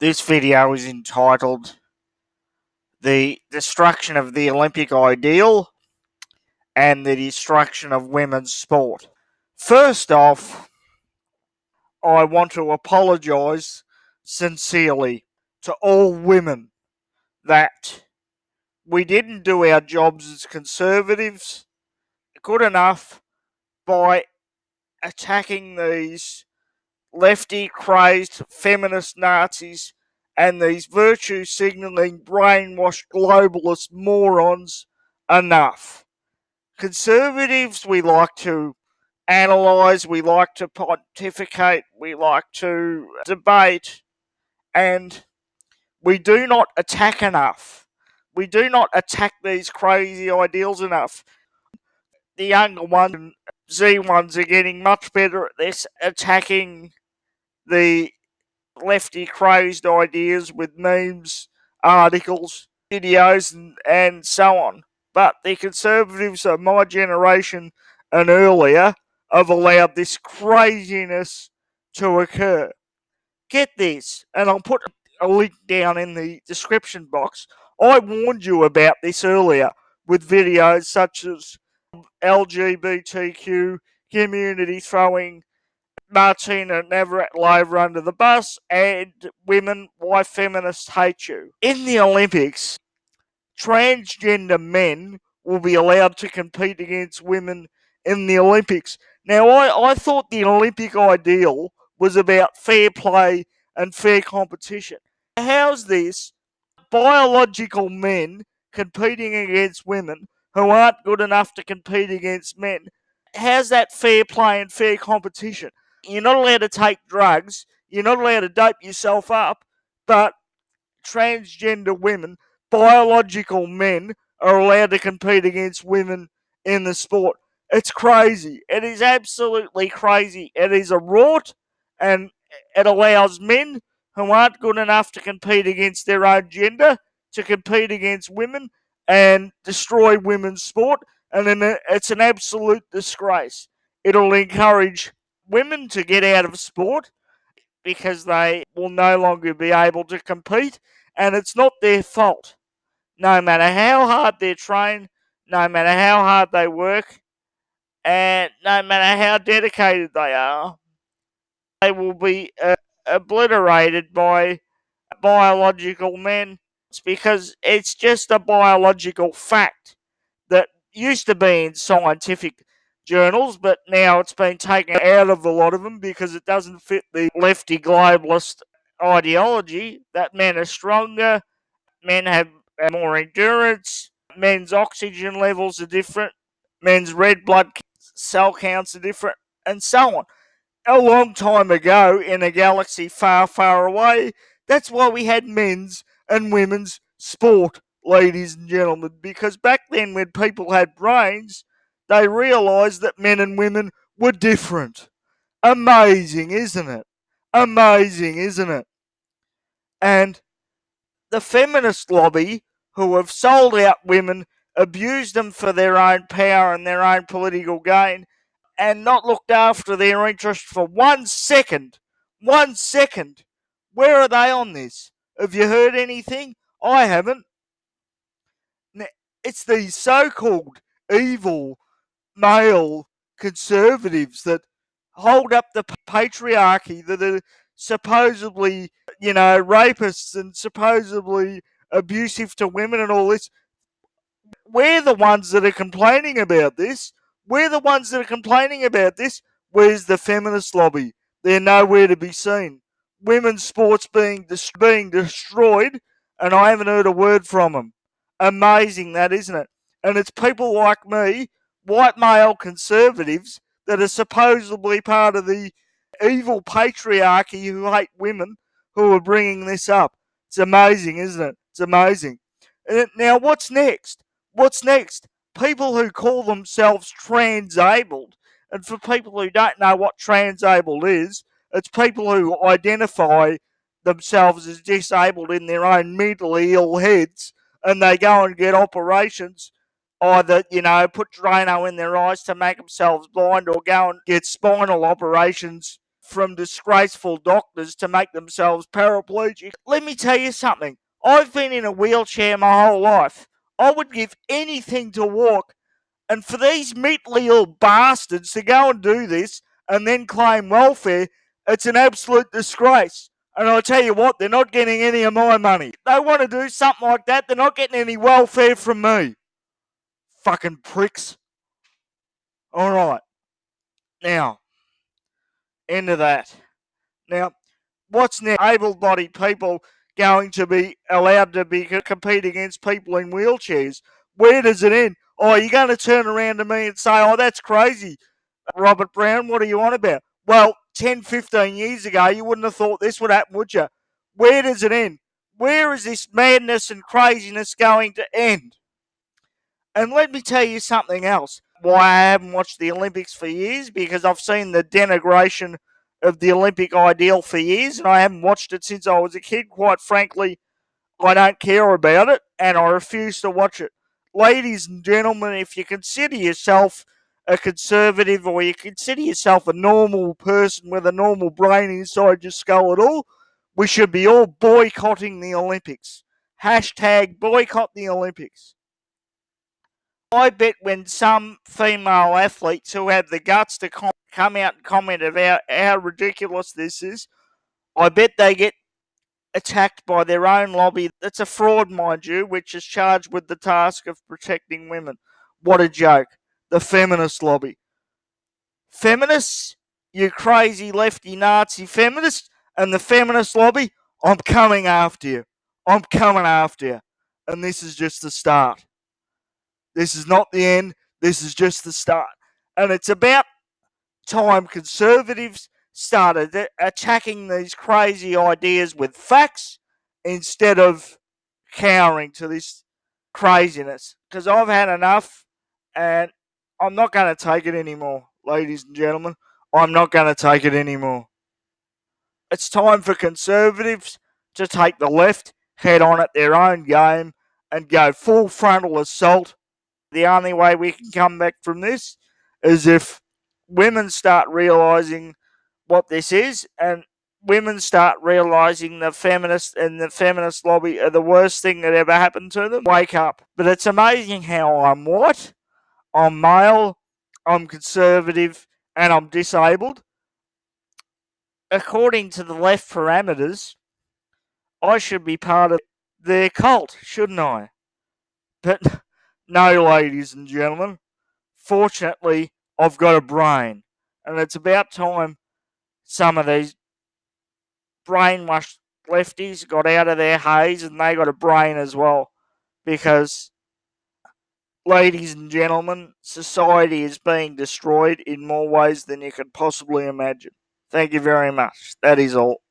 This video is entitled The Destruction of the Olympic Ideal and the Destruction of Women's Sport. First off, I want to apologise sincerely to all women that we didn't do our jobs as conservatives good enough by attacking these lefty crazed feminist Nazis and these virtue signalling brainwashed globalist morons enough. Conservatives, we like to analyse, we like to pontificate, we like to debate, and we do not attack enough. We do not attack these crazy ideals enough. The younger ones, Z1s, are getting much better at this, attacking the lefty crazed ideas with memes, articles, videos, and so on. But the conservatives of my generation and earlier have allowed this craziness to occur. Get this, and I'll put a link down in the description box. I warned you about this earlier with videos such as LGBTQ community throwing Martina Navratilova under the bus, and women, why feminists hate you. In the Olympics, transgender men will be allowed to compete against women in the Olympics. Now, I thought the Olympic ideal was about fair play and fair competition. How's this biological men competing against women who aren't good enough to compete against men? How's that fair play and fair competition? You're not allowed to take drugs. You're not allowed to dope yourself up. But transgender women, biological men, are allowed to compete against women in the sport. It's crazy. It is absolutely crazy. It is a rort, and it allows men who aren't good enough to compete against their own gender to compete against women and destroy women's sport. And then it's an absolute disgrace. It'll encourage women to get out of sport because they will no longer be able to compete, and it's not their fault. No matter how hard they train, no matter how hard they work, and no matter how dedicated they are, they will be obliterated by biological men. It's because it's just a biological fact that used to be in scientific journals, but now it's been taken out of a lot of them because it doesn't fit the lefty globalist ideology that men are stronger, men have more endurance, men's oxygen levels are different, men's red blood cell counts are different, and so on. A long time ago, in a galaxy far, far away, that's why we had men's and women's sport, ladies and gentlemen, because back then when people had brains, they realised that men and women were different. Amazing, isn't it? Amazing, isn't it? And the feminist lobby, who have sold out women, abused them for their own power and their own political gain, and not looked after their interest for 1 second. 1 second. Where are they on this? Have you heard anything? I haven't. It's these so-called evil male conservatives that hold up the patriarchy, that are supposedly, rapists and supposedly abusive to women and all this. We're the ones that are complaining about this. We're the ones that are complaining about this. Where's the feminist lobby? They're nowhere to be seen. Women's sports being destroyed, and I haven't heard a word from them. Amazing, that, isn't it? And it's people like me, white male conservatives, that are supposedly part of the evil patriarchy who hate women, who are bringing this up. It's amazing, isn't it? It's amazing. Now, what's next? What's next? People who call themselves transabled, and for people who don't know what transabled is, it's people who identify themselves as disabled in their own mentally ill heads, and they go and get operations, either, put Drano in their eyes to make themselves blind, or go and get spinal operations from disgraceful doctors to make themselves paraplegic. Let me tell you something. I've been in a wheelchair my whole life. I would give anything to walk. And for these mentally ill bastards to go and do this and then claim welfare, it's an absolute disgrace. And I tell you what, they're not getting any of my money. If they want to do something like that, they're not getting any welfare from me. Fucking pricks. Alright. Now, into that. Now, what's next? Able-bodied people going to be allowed to be compete against people in wheelchairs? Where does it end? Oh, you're going to turn around to me and say, oh, that's crazy, Robert Brown, what are you on about? Well, 10, 15 years ago, you wouldn't have thought this would happen, would you? Where does it end? Where is this madness and craziness going to end? And let me tell you something else. Why I haven't watched the Olympics for years, because I've seen the denigration of the Olympic ideal for years, and I haven't watched it since I was a kid. Quite frankly, I don't care about it, and I refuse to watch it. Ladies and gentlemen, if you consider yourself a conservative, or you consider yourself a normal person with a normal brain inside your skull at all, we should be all boycotting the Olympics. Hashtag boycott the Olympics. I bet when some female athletes who have the guts to come out and comment about how ridiculous this is, I bet they get attacked by their own lobby. That's a fraud, mind you, which is charged with the task of protecting women. What a joke. The feminist lobby. Feminists, you crazy lefty Nazi feminists, and the feminist lobby, I'm coming after you. I'm coming after you. And this is just the start. This is not the end. This is just the start. And it's about time conservatives started attacking these crazy ideas with facts instead of cowering to this craziness. Because I've had enough, and I'm not going to take it anymore, ladies and gentlemen. I'm not going to take it anymore. It's time for conservatives to take the left head on at their own game and go full frontal assault. The only way we can come back from this is if women start realising what this is, and women start realising the feminists and the feminist lobby are the worst thing that ever happened to them. Wake up. But it's amazing how I'm white, I'm male, I'm conservative, and I'm disabled. According to the left parameters, I should be part of their cult, shouldn't I? But no, ladies and gentlemen. Fortunately, I've got a brain. And it's about time some of these brainwashed lefties got out of their haze and they got a brain as well. Because, ladies and gentlemen, society is being destroyed in more ways than you could possibly imagine. Thank you very much. That is all.